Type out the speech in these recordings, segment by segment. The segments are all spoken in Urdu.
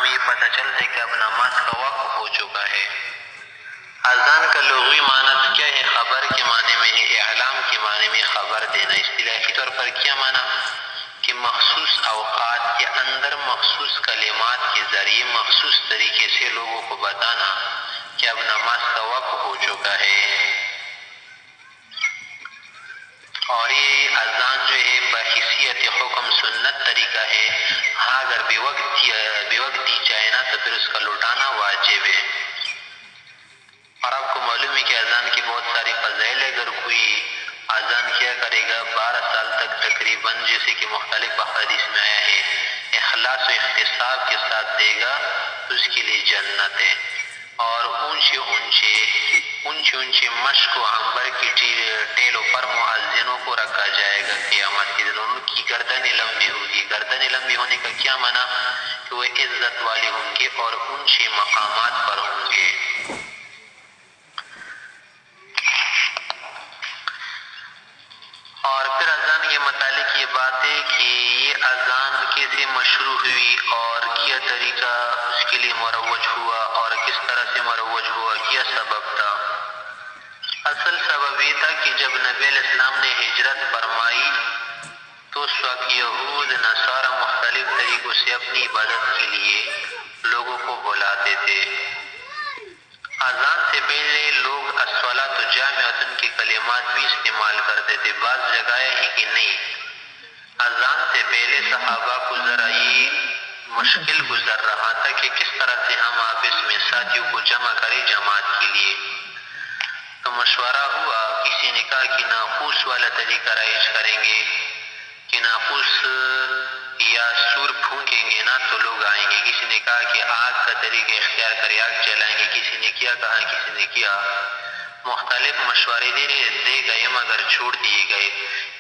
ہمیں یہ پتہ چلتا ہے کہ اب نماز کا وقت ہو چکا ہے۔ اذان کا لغوی معنی کیا ہے؟ خبر کے معنی میں ہے، اعلام کے معنی میں خبر دینا۔ اصطلاحی طور پر کیا معنی؟ کہ مخصوص اوقات کے اندر مخصوص کلمات کے ذریعے مخصوص طریقے سے لوگوں کو بتانا کہ اب نماز کا وقت ہو چکا ہے۔ اور یہ اذان جو ہے بحیثیت حکم سنت طریقہ ہے، ہاں اگر بے وقت دی جائے نا تو پھر اس کا لوٹانا واجب ہے۔ اور آپ کو معلوم ہے کہ اذان کی بہت ساری فضائل ہے۔ اگر کوئی اذان کیا کرے گا 12 سال تک تقریباً، جیسے کہ مختلف احادیث میں آیا ہے، اخلاص و احتساب کے ساتھ دے گا تو اس کے لیے جنت ہے۔ اور اونچے مشک و عنبر کی ٹیلوں پر مؤذنوں کو رکھا جائے گا قیامت کے دن، ان کی گردنیں لمبی ہوگی۔ گردنیں لمبی ہونے کا کیا معنی؟ کہ وہ عزت والے ہوں گے اور اونچے مقامات پر ہوں گے۔ اور پھر اذان کے متعلق یہ بات ہے کہ یہ اذان کیسے مشروع ہوئی اور کیا طریقہ اس کے لیے مروج ہوا اور کس طرح سے مروج ہوا، کیا سبب تھا؟ اصل سبب یہ تھا کہ جب نبی علیہ السلام نے ہجرت فرمائی تو اس وقت یہود نصارہ مختلف طریقوں سے اپنی عبادت کے لیے لوگوں کو بلاتے تھے۔ اذان سے پہلے لوگ الصلاۃ جامعۃ کی کلمات بھی استعمال کرتے تھے۔ بعض جگہ ہے کہ نہیں، اذان سے پہلے صحابہ کو ذرا یہ مشکل گزر رہا تھا کہ کس طرح سے ہم آپس میں ساتھیوں کو جمع کریں جماعت کے لیے۔ تو مشورہ ہوا، کسی نے کہا کہ ناقوس والا طریقہ رائج کریں گے کہ ناقوس یا سور پھونکیں گے نا تو لوگ آئیں گے۔ کسی نے کہا کہ آگ کا طریقہ اختیار کرے، آگ جلائیں گے۔ کسی نے کیا کہا، کسی نے کیا، مختلف مشورے دے گئے مگر چھوڑ دیے گئے،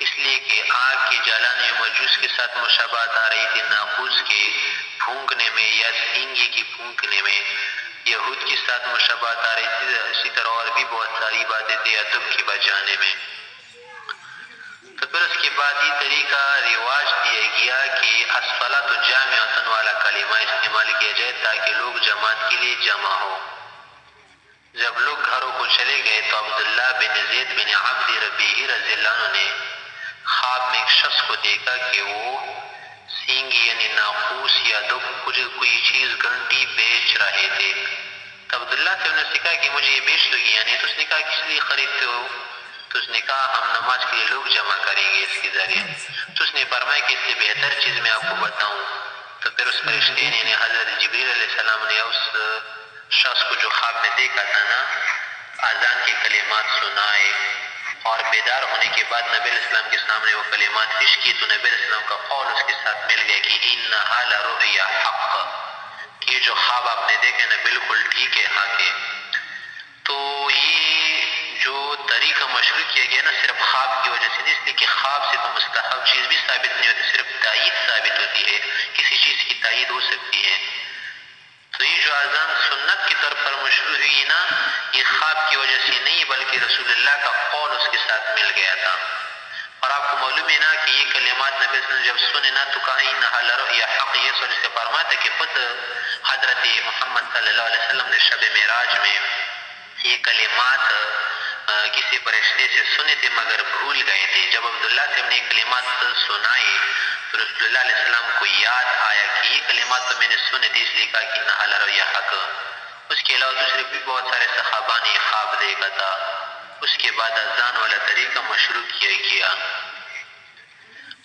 اس لیے کہ آگ کے جلانے مجوس کے ساتھ مشابہت آ رہی تھی، ناقوس کے پھونکنے میں یا سینگے کی پھونکنے میں یہود کے ساتھ مشابہت آ رہی تھی۔ اسی طرح اور بھی بہت ساری باتیں تھیں ادب کے بجانے میں۔ تو پھر اس کے بعد یہ طریقہ رواج دیا گیا کہ الصلاۃ جامعۃ والا کلمہ استعمال کیا جائے تاکہ لوگ جماعت کے لیے جمع ہو۔ جب لوگ گھروں کو چلے گئے تو عبداللہ بن زید بن عبد ربیہ رضی اللہ عنہ نے خواب میں ایک شخص کو دیکھا کہ وہ سینگی یعنی ناقوس یا کوئی چیز گھنٹی بیچ رہے تھے۔ تو عبداللہ سے انہوں نے کہا کہ مجھے یہ بیچ دو گی، یعنی تو اس نے کہا کس لیے خریدتے ہو؟ تو اس نے کہا ہم نماز کے لیے لوگ جمع کریں گے اس کے ذریعے۔ تو اس نے فرمایا کہ اس سے بہتر چیز میں آپ کو بتاؤں۔ تو پھر اس فرشتے نے یعنی حضرت جبریل علیہ السلام نے اس شخص کو جو خواب میں دیکھا تھا نا اذان کے کلمات سنائے، اور بیدار ہونے کے بعد نبی علیہ السلام کے سامنے وہ کلمات پیش کی تو نبی علیہ السلام کا قول اس کے ساتھ مل گیا کہ انہا لرؤیا حق، یہ جو خواب آپ نے دیکھا نا بالکل ٹھیک ہے، حق ہے۔ تو یہ جو طریقہ مشروع کیا گیا نا صرف خواب کی وجہ سے نہیں، اس لیے کہ خواب سے تو مستحب چیز بھی ثابت نہیں ہوتی، صرف تائید ثابت ہوتی ہے، کسی چیز کی تائید ہو سکتی ہے۔ تو یہ جو اذان سنت کی طور پر مشروع ہوئی نا، یہ خواب کی وجہ سے نہیں بلکہ رسول اللہ کا قول اس کے ساتھ مل گیا تھا۔ اور آپ کو معلوم ہے نا کہ یہ کلمات نبی صلی اللہ علیہ وسلم جب سنے نا تو کہا انہا لرؤیا حق، یہ سوچ سے فرماتا کہ خود حضرت محمد صلی اللہ علیہ وسلم نے شب معراج میں یہ کلمات کسی فرشتے سے سنے تھے مگر بھول گئے تھے۔ جب عبداللہ سے ہم نے یہ کلمات سنائے تو رسول اللہ علیہ السلام کو یاد آیا کہ یہ کلمات تو میں نے سنے تھے، اس لیے کہا کہ انہا لرؤیا حق۔ اس کے علاوہ دوسرے بھی بہت سارے صحابہ نے خواب دیکھا تھا۔ اس کے بعد اذان والا طریقہ مشروع کیا گیا۔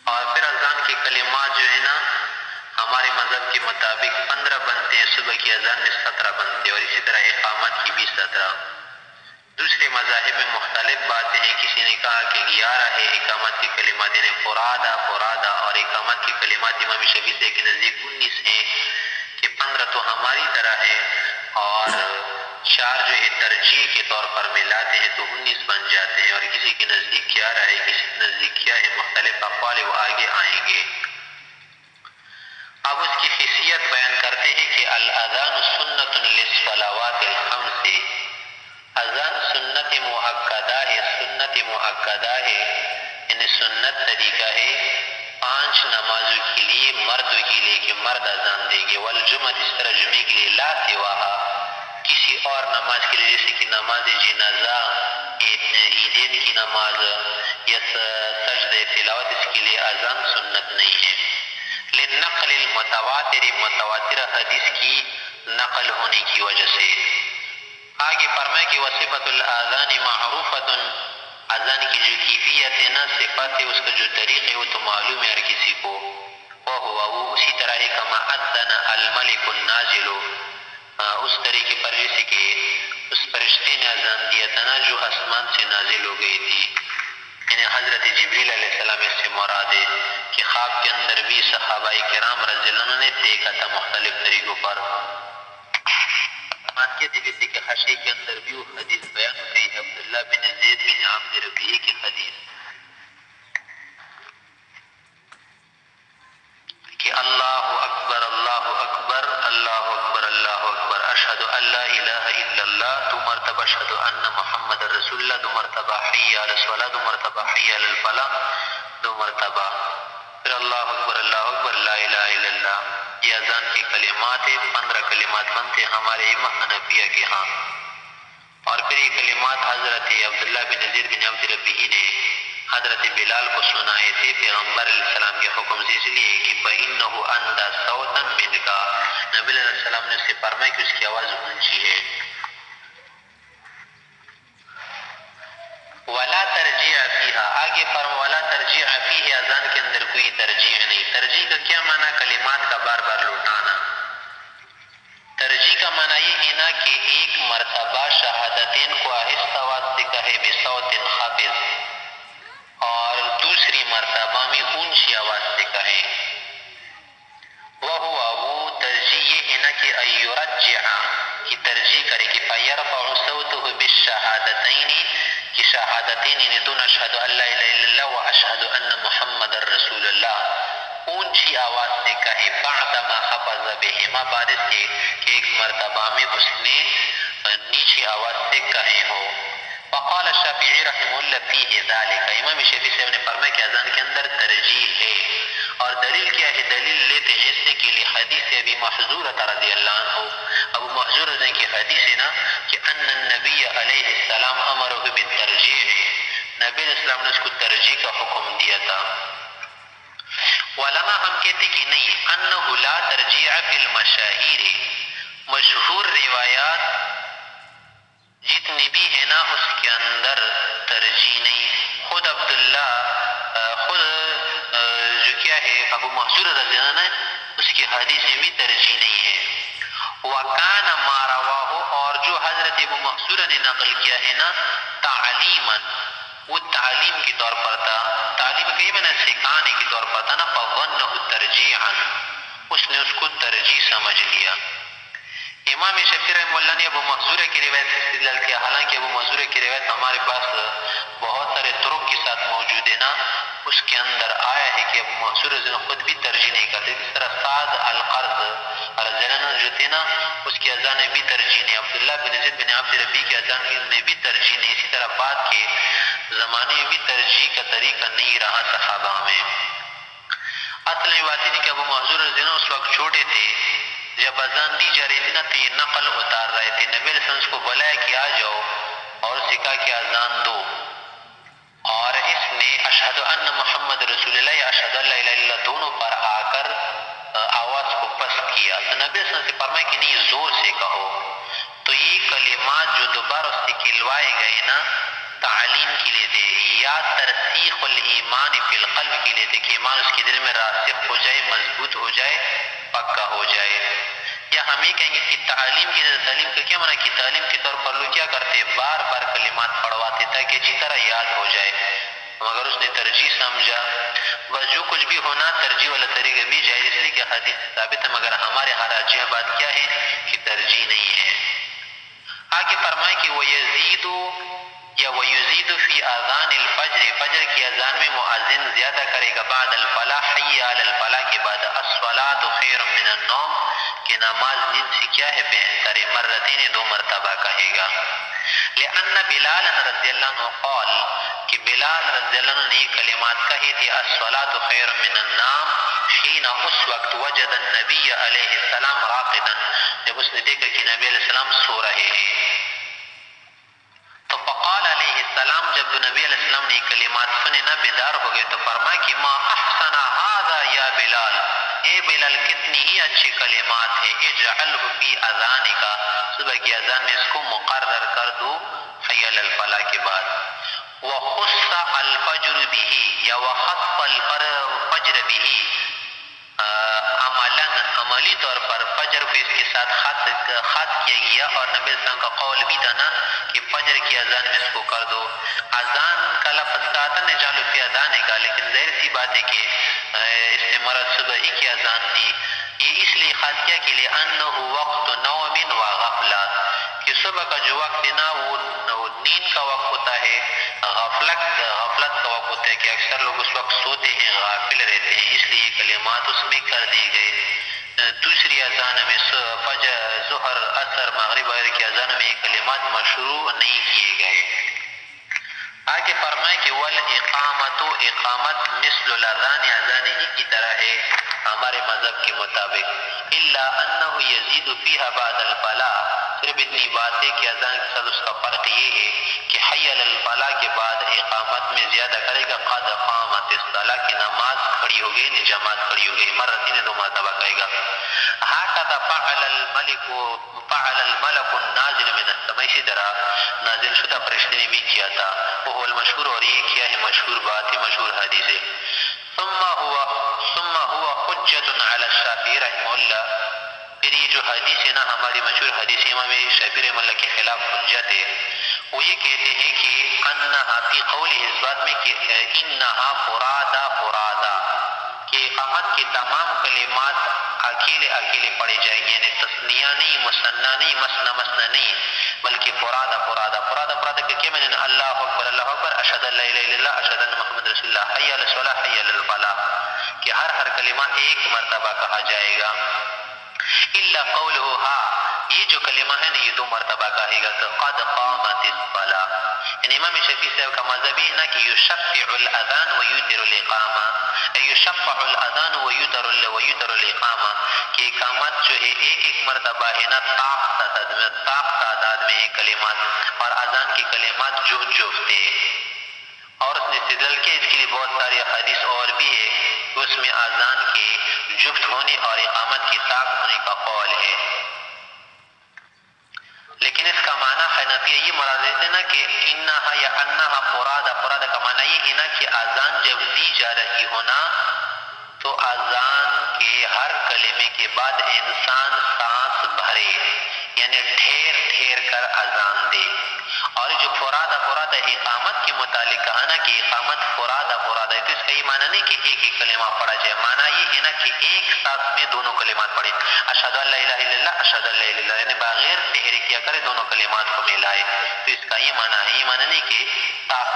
اور پھر اذان کے کلمات جو ہے نا ہمارے مذہب کے مطابق 15 بنتے ہیں، صبح کی اذان میں 17 بنتے ہیں، اور اسی طرح اقامت کی بھی 17۔ دوسرے مذاہب میں مختلف باتیں ہیں، کسی نے کہا کہ 11 ہے اقامت کی کلمات، یعنی فرادا اور اقامت کی کلمات امام شفیع کے نزدیک 19 ہیں، کہ 15 تو ہماری طرح ہے اور 4 جو ہے ترجیح کے طور پر ملاتے ہیں تو 19 بن جاتے ہیں، اور کسی کے نزدیک 11 ہے، کسی کے نزدیک کیا ہے، مختلف اقوال وہ آگے آئیں گے۔ اب اس کی حیثیت بیان کرتے ہیں کہ الاذان سنت للصلوات الخمس، اذان سنت مؤکدہ ہے، یعنی سنت طریقہ ہے 5 نمازوں کے لیے، مردوں کے لیے کہ مرد اذان دیں گے، والجمعہ الجمعہ اس طرح جمعے کے لیے لا سواہا کسی اور نماز کے لیے جیسے کہ نماز جنازہ عیدین کی نماز یا سجدہ تلاوت اس کے لیے اذان سنت نہیں ہے لنقل المتواتر متواتر حدیث کی نقل ہونے کی وجہ سے. آگے فرمائے کہ وصفۃ الاذان معروفۃ اذان کی جو کیفیت ہے نا صفت ہے اس کا جو طریق ہے وہ تو معلوم ہے ہر کسی کو وہ اسی طرح ہے کما اذن الملک النازل اس طریقے پر جیسے کہ اس فرشتے نے اذان دیا تھا نا جو آسمان سے نازل ہو گئی تھی یعنی حضرت جبریل علیہ السلام اس سے مراد ہے کہ خواب کے اندر بھی صحابہ کرام رضی اللہ عنہ نے دیکھا تھا مختلف طریقوں پر کہتے جیسے کہ حاشیے کے اندر بھی وہ حدیث بیان ہوئی ہے عبداللہ بن زید بن عبد ربیعہ کی حدیث کہ اللہ اکبر اللہ اکبر اللہ اکبر اللہ اکبر اشہد ان لا الہ الا اللہ دو مرتبہ اشہد ان محمد رسول اللہ دو مرتبہ حی علی الصلاۃ دو مرتبہ حی علی الفلاح دو مرتبہ پھر اللہ اکبر لا الہ الا اللہ یہ اذان کی کلمات 15 کلمات بنتے ہمارے امام حنفیہ کے ہاں اور پھر یہ کلمات حضرت عبداللہ بن زید بن عبد ربیعہ نے حضرت بلال کو سنائے تھے پیغمبر علیہ السلام کے حکم سے اس لیے کہ فَإِنَّهُ أَنْدَى صَوْتًا مِنْكَ نبی علیہ السلام نے اس سے فرمایا کہ اس کی آواز اونچی ہے. ولا ترجیع فیہا آگے فرمایا ولا ترجیع فیہ اذان کے اندر کوئی ترجیح نہیں. ترجیح کا کیا معنی کلمات کا بار بار لوٹانا. ترجیح کا معنی یہ ہے نا کہ ایک مرتبہ شہادتین کو آہستہ آواز سے کہے بصوت خافض اور دوسری مرتبہ میں اونچی آواز سے کہیں وہ ترجیح یہ ہے نا کہ ایرجع کی ترجیح کرے کہ فیرفع صوته بالشہادتین کہ شہادتین یعنی دون اشہد ان لا الہ الا اللہ و اشہد ان محمد رسول اللہ اونچی آواز سے کہے بعد ما خفض بہما بعد اس کے کہ ایک مرتبہ میں اس نے نیچی آواز سے کہے ہو. وقال الشافعی رحمہ اللہ فیہ ذالک امام شافعی صاحب نے فرمایا کہ اذان کے اندر ترجیح ہے اور دلیل کیا ہے دلیل لیتے ہیں اس کے لیے حدیث ابی محذورہ رضی اللہ عنہ ابو محذورہ رضی کی حدیث ہے نا کہ ان النبی علیہ السلام امرہ بالترجیح نبی علیہ السلام نے اس کو ترجیح کا حکم دیا تھا. علماء ہم کہتے کہ نہیں انہ لا ترجیح فی المشاہیر مشہور روایات جتنی بھی ہے نا اس کے اندر ترجیح نہیں. خود جو کیا ہے ابو محذور رضی اللہ عنہ اس کی حدیث میں بھی ترجیح نہیں ہے. وکان ما رواہ اور جو حضرت ابو محذور نے نقل کیا ہے نا تعلیما وہ تعلیم کے طور پر تھا تعلیم کے معنی سکھانے کے طور پر تھا نا فظنہ ترجیحا اس نے اس کو ترجیح سمجھ لیا. امام شافعی رحمہ اللہ نے ابو محذور کی روایت سے استدلال کیا حالانکہ ابو محذور کی روایت ہمارے پاس بہت سارے طرق کے ساتھ موجود ہے نا اس کے اندر آیا ہے کہ ابو محذور خود بھی ترجیح نہیں کرتے. اس طرح سعد القرض رضی اللہ عنہ جو تھے نا اس کی اذان میں بھی ترجیح نہیں عبداللہ بن زید بن عبد ربیعہ کی اذان میں بھی ترجیح نہیں. اسی طرح بعد کے زمانے میں بھی ترجیح کا طریقہ نہیں رہا صحابہ میں. اصل میں بات ہے کہ ابو محذور رضی اللہ عنہ اس وقت چھوٹے تھے جب اذان دی جا رہی تھی نا تو یہ نقل اتار رہے تھے. نبی علیہ السلام کو بلایا کہ آ جاؤ اور اسے کہا کہ اذان دو اور اس نے اشہد ان محمد رسول اللہ یا اشہد ان لا الہ الا اللہ دونوں پر آ کر آواز کو پست کیا. تو نبی علیہ السلام سے فرمایا کہ نہیں زور سے کہو. تو یہ کلمات جو دوبارہ اس سے کھلوائے گئے نا تعلیم کے لیے تھے یا ترسیخ الایمان فی القلب کے لیے تھے کہ ایمان اس کے دل میں راسخ ہو جائے مضبوط ہو جائے پکا ہو جائے. یا ہم یہ کہیں گے کہ تعلیم کی تعلیم کا کیا معنی کہ تعلیم کے طور پر لوگ کیا کرتے بار بار کلمات پڑھواتے تاکہ اچھی طرح یاد ہو جائے مگر اس نے ترجیح سمجھا. بس جو کچھ بھی ہونا ترجیح والا طریقہ بھی جائے اس لیے کہ حدیث ثابت ہے مگر ہمارے ہر راجح بات کیا ہے کہ ترجیح نہیں ہے. آگے فرمائے کہ وَيَزِيدُ یا وَيُزِيدُ فِي آذان الفجر فجر کی اذان میں مؤذن زیادہ کرے گا بعد الفلاح حی علی الفلاح کے بعد الصلاۃ خیر من النوم کہ نماز دن سے کیا ہے بہتر ہے، مرتين 2 مرتبہ کہے گا. لأن بلال رضی اللہ عنہ قال کہ بلال رضی اللہ عنہ نے کلمات کہی تھی الصلاة خیر من النوم حين اس وقت وجد النبی علیہ السلام راقدا جب اس نے دیکھا کہ نبی علیہ السلام سو رہے ہیں. تو فقال علیہ السلام جب نبی علیہ السلام نے کلمات سنے نہ بیدار ہو گئے تو فرمایا کہ ما احسن هذا یا بلال، اے بلال کتنی ہی اچھی کلمات ہیں، اجعلہ فی اذانک، صبح کی اذان میں اس کو مقرر کر دو حی علی الفلاح کے بعد. وخص الفجر به یا وخص الفجر به عملی طور پر فجر کو اس کے ساتھ خط کیا گیا اور نبی صلی اللہ علیہ وسلم کا قول بھی تھا نا کہ فجر کی اذان میں اس کو کر دو. اذان کا لفظ کا آتا ہے جعلوا فی اذانک، لیکن ظاہر سی بات ہے کہ اس سے مراد صبح ہی کی اذان تھی. یہ اس لیے خاص کیا کہ لأنه وقت نوم و غفلہ، کہ صبح کا جو وقت ہے نا وہ نیند کا وقت ہوتا ہے، غفلت کا وقت ہوتا ہے کہ اکثر لوگ اس وقت سوتے ہیں، غافل رہتے ہیں، اس لیے کلمات اس میں کر دی گئے. دوسری اذان میں فجر، ظہر، عصر، مغرب وغیرہ کی اذان میں کلمات مشروع نہیں کیے گئے. آگے فرمائے کہ والاقامت، اقامت مثل الاذان، اذان ہی کی طرح ہے ہمارے مذہب کے مطابق. الا انه یزید فیها بعد الفلاح، صرف اتنی بات ہے کہ اذان کے ساتھ اس کا فرق یہ ہے کہ حی علی الفلاح کے بعد اقامت میں زیادہ کرے گا قد قامت الصلاۃ، کی نماز کھڑی ہو گئی، جماعت کھڑی ہو گئی، مرتين 2 مرتبہ کہے گا. هكذا فعل الملك النازل من السماء، اسی طرح نازل شدہ فرشتے نے بھی کیا تھا. وہ المشہور، اور یہ کیا ہے مشہور بات ہے، مشہور حدیث ہے. ثم هو حجت علی الشافعی رحمہ اللہ، پھر یہ جو حدیث ہے نا ہماری مشہور حدیث امام شافعی رحمہ اللہ کے خلاف حجت ہے. وہ یہ کہتے ہیں کہ انہا فی قولی، اس بات میں کہ انہا فرادا فرادا، کہ اقامت کی تمام کلمات اکیلے اکیلے پڑھے جائیں گے، یعنی تثنیہ نہیں، مثنیٰ نہیں، مثنى مثنى نہیں، بلکہ فرادا فرادا. فرادا فرادا کہ کیا معنی؟ اللہ اکبر اللہ اکبر، اشہد ان لا الہ الا اللہ، اشہد ان محمد رسول اللہ، حی علی الصلاۃ حی علی الفلاح، کہ ہر کلمہ ایک مرتبہ کہا جائے گا. الا قولہ ہا، یہ جو کلمہ ہے نا یہ 2 مرتبہ کہے گا. تو قد قامت الصلاۃ، یعنی امام شفیع صاحب کا مذہب ہے نا کہ یشفع الاذان و یوتر الاقامہ، یشفع الاذان و یوتر الاقامہ، کہ اقامت جو ہے ایک مرتبہ ہے نا طاق تعداد میں ہے کلمات، اور اذان کی کلمات جفت ہے. اور اس نے استدلال کیا، اس کے لیے بہت ساری حدیث اور بھی ہے کہ اس میں اذان کے جفت ہونے اور اقامت کی طاق ہونے کا قول ہے. لیکن اس کا معنی حنفیہ یہ مراد دیتے نا کہ انہا یا انہا فرادا، فرادا کا معنی یہ ہے نا کہ اذان جب دی جا رہی ہونا تو اذان کے ہر کلمے کے بعد انسان سانس بھرے، یعنی ٹھہر ٹھہر کر اذان دے. اور جو فرادا فرادا اقامت کے متعلق کہا نا کہ اقامت فرادا فرادا ہے، تو اس کا یہ معنی نہیں کہ ایک ایک کلمہ پڑھا جائے، معنی یہ ہے نا کہ ایک ساتھ میں دونوں کلمات پڑھے، اشہد ان لا الہ الا اللہ، اشہد ان لا الہ الا اللہ، یعنی بغیر ٹھہرے کیا کرے، دونوں کلمات کو ملائے. تو اس کا یہ معنی ہے، یہ معنی نہیں کہ طاق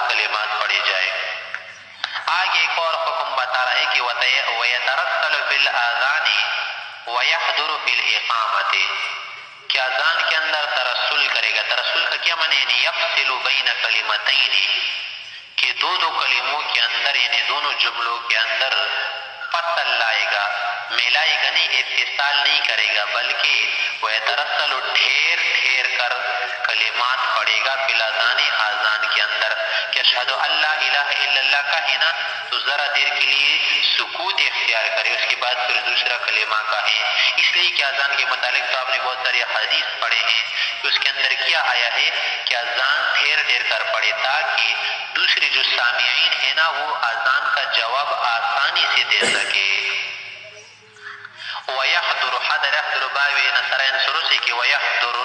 کلمات پڑھے جائے. آگے ایک اور حکم بتا رہا ہے کہ وَيَتَرَسَّلُ فِي الْآذَانِ وَيَحْضُرُ فِي الْإِقَامَةِ، کہ اذان کے اندر ترسل کرے گا. ترسل کا کیا معنی ہے؟ یفصل بین کلمتین، کہ 2 کلموں کے اندر، یعنی دونوں جملوں کے اندر فصل لائے گا، ملائے گا نہیں، اتصال نہیں کرے گا، بلکہ وَيَتَرَسَّلُ ٹھہر ٹھہر کر کلمات پڑھے گا فی الاذان، اذان کے اندر. کہ اشہد ان لا الہ الا اللہ کا ہے نا تو ذرا دیر کے لیے سکوت اختیار کرے، اس کے بعد پھر دوسرا کلمہ کہے. اس لیے کہ اذان کے متعلق تو آپ نے بہت ساری حدیث پڑھے ہیں کہ اس کے اندر کیا آیا ہے کہ اذان ٹھہر ٹھہر کر پڑھے تاکہ دوسرے جو سامعین ہیں نا وہ اذان کا جواب آسانی سے دے سکے. وَيَحْضُرُ، حضر يحضر باوی نصرین شروع سے کہ وَيَحْضُرُ،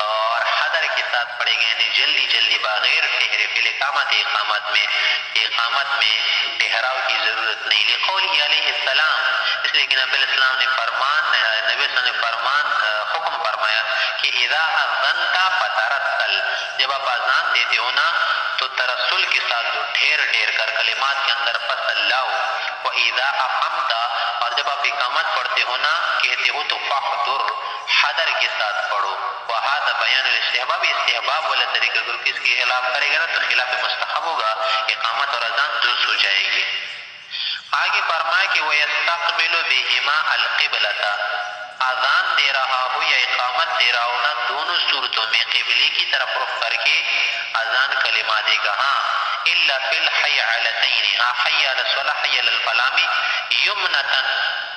اور حضر کے ساتھ پڑھے گئے، یعنی جلدی جلدی بغیر ٹھہرے، فی الاقامت، اقامت میں ٹھہراؤ کی ضرورت نہیں. لقوله علیہ السلام، اس لیے کہ نبی علیہ السلام نے حکم فرمایا کہ اذا اذنت فترسل، جب آپ اذان دیتے ہو نا تو ترسل کے ساتھ تو ڈھیر ڈھیر کر کلمات کے اندر فصلّہ وَإِذَا أَقَمْتَ، اور جب آپ اقامت پڑھتے ہو نا کہتے ہو تو فَحْضُرْ، حضر کے ساتھ پڑھو. وَهَذَا بَيَانُ الاستحباب، استحباب والا طریقہ اگر کس کے خلاف کرے گا نا تو خلاف مستحب ہوگا، اقامت اور اذان درست ہو جائے گی. آگے فرمایا کہ وَيَسْتَقْبِلُ بِهِمَا الْقِبْلَةَ، اذان دے رہا ہو یا اقامت دے رہا ہو نا دونوں صورتوں میں قبلے کی طرف رخ کر کے اذان کلمہ دے گا. ہاں الا فی الحی علتین، ہاں حی علی الصلاۃ حی علی الفلاح میں یمنتن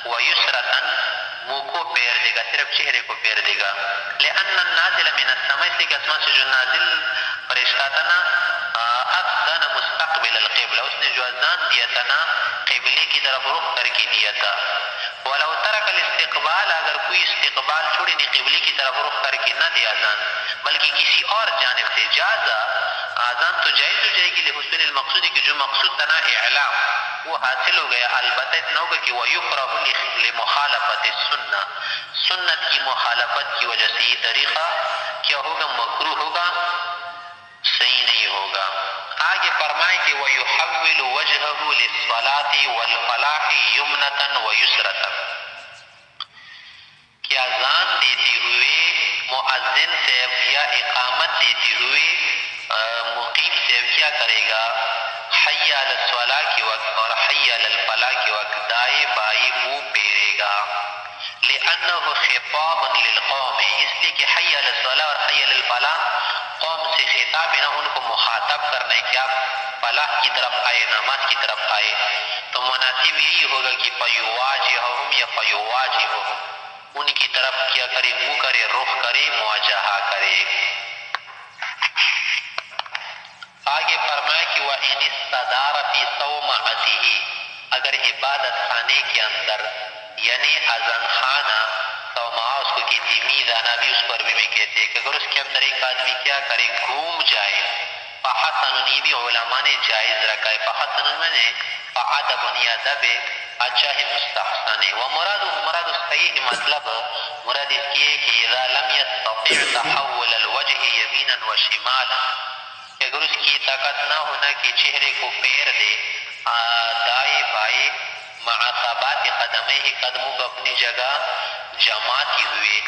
و یسرتن منہ کو پیر دے گا، صرف چہرے کو پیر دے گا. لأن النازل من السماء، اس لیے کہ آسمان سے جو نازل فرشتہ تھا نا اذن مستقبل القبلہ، اس نے جو اذان دیا تھا نا قبلے کی طرف رخ کر کے دیا تھا. ولو ترک الاستقبال، اگر کوئی استقبال چھوڑی نہیں قبلے کی طرف رخ کر کے نہ دے اذان بلکہ کسی اور جانب سے جازا، اذان تو جائز ہو جائے گی لحسن المقصود، کہ جو مقصود تھا نا اعلام وہ حاصل ہو گیا. البتہ اتنا ہوگا کہ وَيُكْرَهُ لِمُخَالَفَةِ السُنَّةِ، سنت کی مخالفت کی وجہ سے یہ طریقہ کیا ہوگا؟ مکروہ ہوگا، صحیح نہیں ہوگا. آگے فرمائے کہ وَيُحَوِّلُ وَجْهَهُ لِلصَّلَاةِ وَالْفَلَاحِ يُمْنَةً وَيُسْرَةً، کہ اذان دیتے ہوئے مؤذن صاحب یا اقامت دیتے ہوئے مقیم صاحب کیا کرے گا؟ حی علی الصلاۃ کے وقت اور حی علی الفلاح کے وقت دائیں بائیں منہ پھیرے گا. لأنه خطاب للقوم، اس لیے کہ حی علی الصلاۃ اور حی علی الفلاح قوم سے خطاب ہے نا، ان کو مخاطب کرنا ہے کہ آپ فلاح کی طرف آئے، نماز کی طرف آئے. تو مناسب یہی ہوگا کہ فیواجہہم یا فیواجہہم، ان کی طرف کیا کرے؟ منہ کرے، رخ کرے، مواجہہ کرے. آگے فرمایا کہ وَإِنِ اسْتَدَارَ فِي صَوْمَعَتِهِ، اگر عبادت خانے کے اندر یعنی اذان خانہ، صومعہ اس کو کہتی، میدانہ بھی اس پر بھی میں کہتے ہیں کہ اگر اس کے اندر ایک آدمی کیا کرے؟ گھوم جائے. فحسن، یہ بھی علماء نے جائز رکھا ہے. فحسن میں نے فعدب یا ادب اچھا ہے، مستحسن ہے. مراد اس کا یہ مطلب مراد اس کی ہے کہ اذا لم يستطع تحول الوجه یمینا و شمالا، کہ اگر اس کی طاقت نہ ہونا کہ چہرے کو پیر دے دائیں بائیں مع ثبات قدمے ہی، قدموں کو اپنی جگہ جمع کی ہوئے،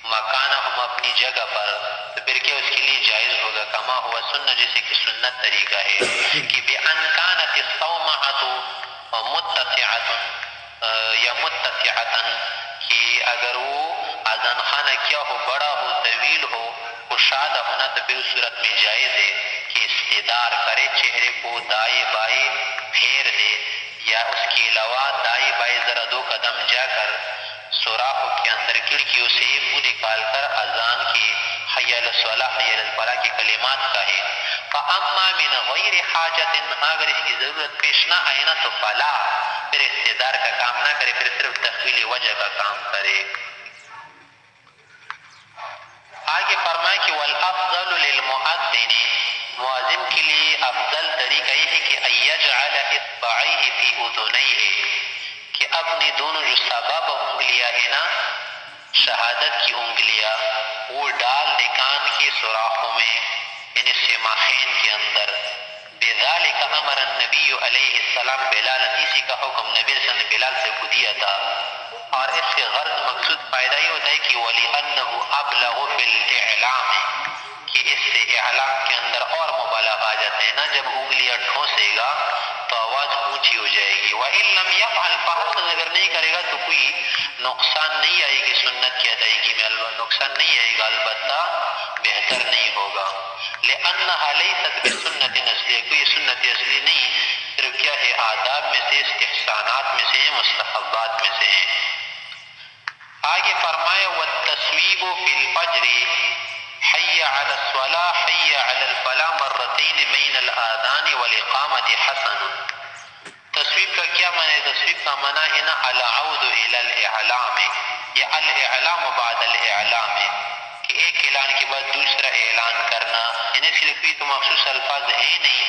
مکانہم اپنی جگہ پر، تو پھر کیا اس کے لیے جائز ہوگا؟ کما ہوا سنت، جیسے کہ سنت طریقہ ہے کہ بِأَنْ كَانَتِ الصَّوْمَعَةُ مُتَّسِعَةً یا مُتَّسِعَةً، کہ اگر وہ اذان خانہ کیا ہو؟ بڑا ہو، طویل ہو، کشادہ ہونا، تو پھر اس صورت میں جائز ہے کہ استدار کرے، چہرے کو دائیں بائیں پھیر دے، یا اس کے علاوہ دائیں بائیں ذرا دو قدم جا کر سوراخوں کے اندر کھڑکیوں سے منہ نکال کر اذان کے حی علی الصلاۃ حی علی الفلاح کے کلمات کہے. فَأَمَّا مِنْ غَيْرِ حَاجَةٍ، اگر اس کی ضرورت پیش نہ آئے نا تو فلا، پھر استدار کا کام نہ کرے، پھر صرف تخویل وجہ کا کام کرے. آگے فرمائے کہ والافضل للمؤذن، مؤذن کے لیے افضل طریقہ یہ ہے کہ یجعل اصبعیہ فی اذنیہ، کہ اپنی دونوں جو سبب انگلیاں ہیں نا شہادت کی انگلیاں، وہ ڈال دے کان کے سوراخوں میں، یعنی سماخین کے اندر. بذالک امر النبی علیہ السلام بلال، اسی کا حکم نبی صلی اللہ علیہ وسلم نے بلال سے کو دیا تھا. اور اس سے غرض مقصود فائدہ یہ ہوتا ہے کہ وَلِأَنَّهُ أَبْلَغُ فِي الْإِعْلَامِ، کہ اس سے اعلام کے اندر اور مبالغہ آ جاتے ہیں نا، جب انگلیاں ٹھونسے گا تو آواز اونچی ہو جائے گی. وَإِن لَمْ يَفْعَلْ فَحَسَنٌ، اگر نہیں کرے گا تو کوئی نقصان نہیں آئے گی، سنت کی ادائیگی میں نقصان نہیں آئے گا، البتہ بہتر نہیں ہوگا. لِأَنَّهَا لَيْسَتْ بِسُنَّةٍ اصلیہ، کوئی سنت اصلی نہیں، صرف کیا ہے؟ آداب میں سے، استحسانات میں سے، مستحبات میں سے ہیں. آگے فرمایا والتسویب فی الفجر حی علی الصلاۃ حی علی الفلاح مرتین بین الاذان والاقامت حسن. تصویب کا کیا معنی ہے؟ تصویب کا معنی ہے نا العود الی الاعلام، یا الاعلام بعد الاعلام، کہ ایک اعلان کے بعد دوسرا اعلان کرنا. یعنی صرف کوئی تو مخصوص الفاظ ہے نہیں،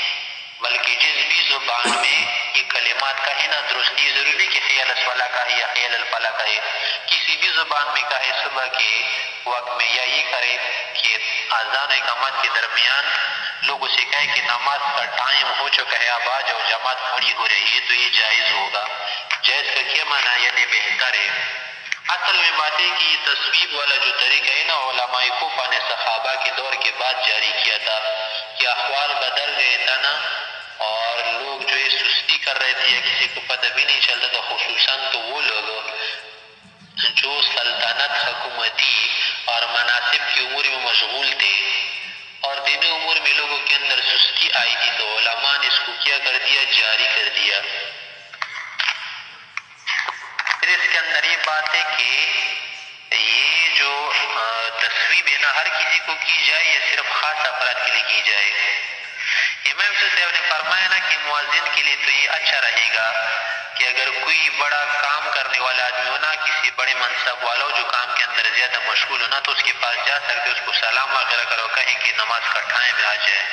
بلکہ جس بھی زبان میں یہ کلمات کہے نا درست، یہ ضروری کہ حی علی الصلاۃ کہے یا حی علی الفلاح کہے، کسی بھی زبان میں کہے صبح کے وقت میں، یا یہ کرے کہ اذان و اقامت کے درمیان لوگوں سے کہے کہ نماز کا ٹائم ہو چکا ہے، اب آ جاؤ، جماعت کھڑی ہو رہی ہے، تو یہ جائز ہوگا۔ جائز کا کیا معنی؟ یعنی بہتر ہے۔ اصل میں بات ہے کہ یہ تصویب والا جو طریقہ ہے نا، علماء کوفہ نے صحابہ کے دور کے بعد جاری کیا تھا کہ احوال بدل گئے تھا نا، اور لوگ جو ہے سستی کر رہے تھے یا کسی کو پتہ بھی نہیں چلتا تھا، خصوصاً تو وہ لوگ جو سلطنت، حکومتی اور مناصب کی امور میں مشغول تھے اور دینی امور میں لوگوں کے اندر سستی آئی تھی، تو علماء نے اس کو کیا کر دیا؟ جاری کر دیا۔ پھر اس کے اندر یہ بات ہے کہ یہ جو تصویب ہے نا، ہر کسی کو کی جائے یا صرف خاص افراد کے لیے کی جائے؟ امام صاحب نے فرمایا نا کہ مؤذن کے لیے تو یہ اچھا رہے گا کہ اگر کوئی بڑا کام کرنے والا آدمی ہو نا، کسی بڑے منصب والا ہو جو کام کے اندر زیادہ مشغول ہو نا، تو اس کے پاس جا سکتے، اس کو سلام وغیرہ کرو، کہیں کہ نماز کا ٹائم آ جائے۔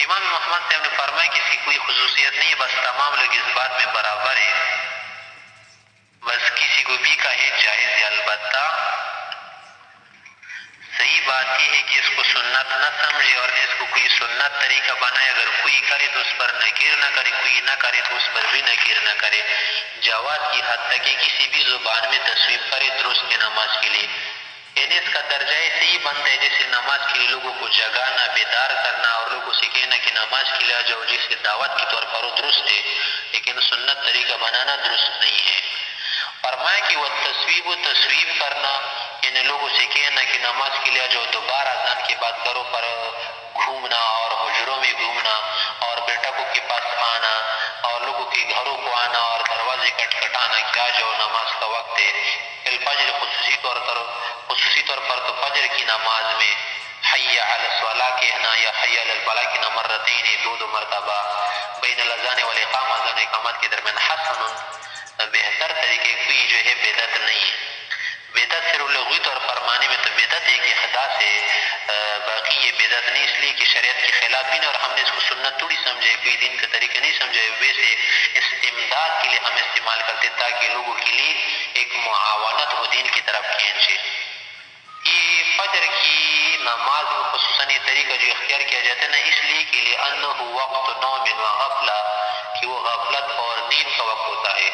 امام محمد صاحب نے فرمایا کہ اس کی کوئی خصوصیت نہیں ہے، بس تمام لوگ اس بات میں برابر ہے، بس کسی کو بھی کہے جائز ہے۔ البتہ صحیح بات یہ ہے کہ اس کو سنت نہ سمجھے اور اس کو کوئی سنت طریقہ بنائے، اگر کوئی کرے تو اس پر نکیر نہ کرے، کوئی نہ کرے تو اس پر بھی نکیر نہ کرے۔ جواز کی حد تک کہ کسی بھی زبان میں تصویب کرے درست نماز کے لیے، یعنی اس کا درجہ ایسے ہی بنتا ہے جیسے نماز کے لیے لوگوں کو جگانا، بیدار کرنا اور لوگوں سے کہنا کہ نماز کے لیے آ جاؤ، جسے دعوت کے طور پر وہ درست ہے، لیکن سنت طریقہ بنانا درست نہیں ہے۔ فرمایا کہ وہ تصویب کرنا، یعنی لوگوں سے کہنا کہ نماز کے لیے جو دوبارہ اذان کے بعد گھروں پر گھومنا اور حجروں میں گھومنا اور بیٹکوں کے پاس آنا اور لوگوں کے گھروں کو آنا اور دروازے کٹکھٹانا کہ آ جاؤ نماز کا وقت ہے۔ الفجر خصوصی طور پر تو فجر کی نماز میں حی علی الصلاۃ کہنا یا حی علی الفلاح کہنا مرتين، دو مرتبہ بین الاذان والاقامہ، اذان و اقامت کے درمیان، حسن بہتر طریقے، کوئی جو ہے بدعت نہیں ہے۔ بدعت صرف لغوی طور پر معنی میں تو بدعت ہے کہ احداث ہے، باقی یہ بدعت نہیں، اس لیے کہ شریعت کے خلاف بھی نہیں، اور ہم نے اس کو سنت تھوڑی سمجھے، کوئی دین کا طریقہ نہیں سمجھے، ویسے استمداد کے لیے ہم استعمال کرتے تاکہ لوگوں کے لیے ایک معاونت ہو دین کی طرف کھینچے۔ یہ فجر کی نماز میں خصوصاً یہ طریقہ جو اختیار کیا جاتا ہے نا، اس لیے کہ لأنہ وقت نوم و غفلہ، کہ وہ غفلت اور نیند کا وقت ہوتا ہے۔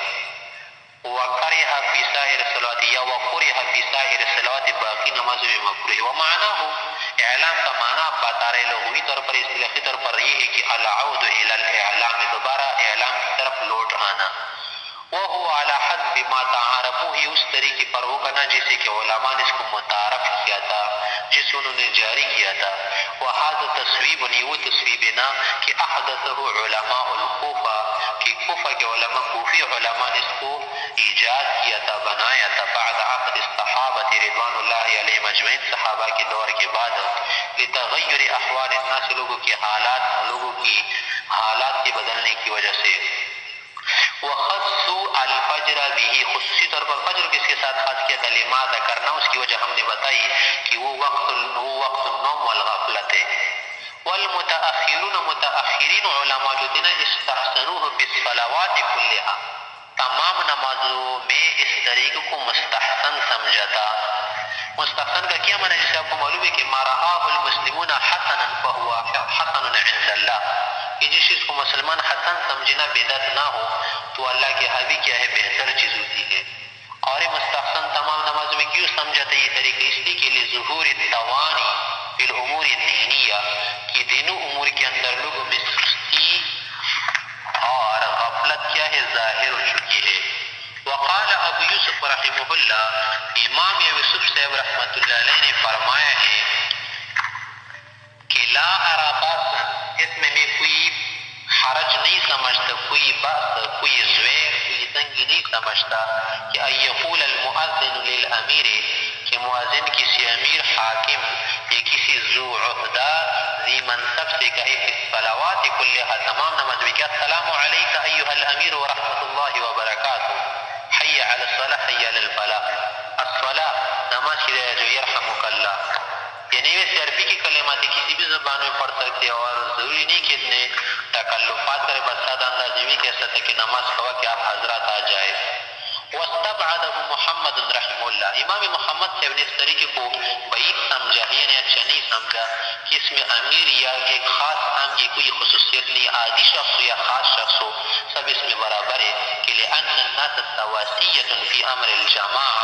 وَكَرِهَ فِي سَائِرِ الصَّلَوَاتِ، یا وَكُرِهَ فِي سَائِرِ الصَّلَوَاتِ، باقی نمازوں میں مکروہ ہے۔ وَمَعْنَاهُ، اعلام کا معنی آپ بتا رہے، لغوی طور پر اصطلاحی طور پر یہ ہے کہ العود الى الاعلام، دوبارہ اعلام کی طرف لوٹ آنا۔ وَهُوَ عَلَى حَسْبِ مَا تَعَارَفُوهُ، یہ اس طریقے پر ہوگا نا جیسے کہ علماء نے اس کو متعارف کیا تھا، جس انہوں نے جاری کیا تھا۔ وَهَذَا تَصْوِيبٌ، یہ وہ تصویب ہے نا کہ احدثه علماء الکوفہ، کہ کوفہ کے علماء، کوفی علماء نے اس کو ایجاد کیا تھا، بنایا تھا، بعد عقد الصحابہ رضوان اللہ علیہم اجمعین، صحابہ کے دور کے بعد، لتغیر احوال الناس، لوگوں کے حالات کے بدلنے کی وجہ سے۔ وخصوا الفجر به، خصوصی طور پر فجر کو اس کے ساتھ خاص کیا تھا، لماذا کرنا، اس کی وجہ ہم نے بتائی کہ وہ وقت النوم والغفلت ہے۔ والمتأخرون، متأخرین علماء جو تھے نا، استحسنوه في الصلوات كلها، تمام نمازوں میں اس طریقے کو مستحسن سمجھا تھا۔ مستحسن کا کیا معنی؟ جسے آپ کو معلوم ہے کہ ما رآه المسلمون حسنا فهو حسن عند اللہ، کہ جس چیز کو مسلمان حسن سمجھنا بدعت نہ ہو تو اللہ کے ہاں بھی کیا ہے، بہتر چیز ہوتی ہے۔ اور یہ مستحسن تمام نمازوں میں کیوں سمجھا تھا یہ طریقہ؟ اس لیے کہ لظہور التوانی فی الامور الدینیہ، کہ دینوں امور کے اندر لوگوں میں سستی اور غفلت کیا ہے، ظاہر ہو چکی ہے۔ وقال ابو یوسف رحمہ اللہ، امام یوسف صاحب رحمۃ اللہ علیہ نے فرمایا ہے کہ لا ارى باسا، اس میں کوئی حرج نہیں سمجھتا، کوئی بات، کوئی زویر، کوئی تنگی نہیں سمجھتا کہ ان یقول المؤذن للامیر، کہ مؤذن کسی امیر، حاکم یا کسی ذو عہدہ، ذی منصب سے کہے کہ الصلوات کلها، تمام نماز میں، کہ السلام علیک ایھا الامیر ورحمۃ اللہ وبرکاتہ، حی علی الصلاۃ حی علی الفلاح، الصلاۃ نماز کی جو یرحمک اللہ، یعنی ویسے عربی کی کلمات کسی بھی زبان میں پڑھ سکتے اور ضروری نہیں کہ اتنے تکلفات کرے، بس سادہ انداز میں کہہ سکتے کہ نماز کا وقت آپ حضرات آ جائے۔ واستبعده محمد رحمہ اللہ، امام محمد صاحب نے اس طریقے کو بعید سمجھا، یعنی اچھا نہیں سمجھا، کہ اس میں امیر یا ایک خاص عام کی کوئی خصوصیت نہیں، عادی شخص ہو یا خاص شخص ہو سب اس میں برابر ہے کہ لأن الناس سواسیۃ فی امر الجماعہ،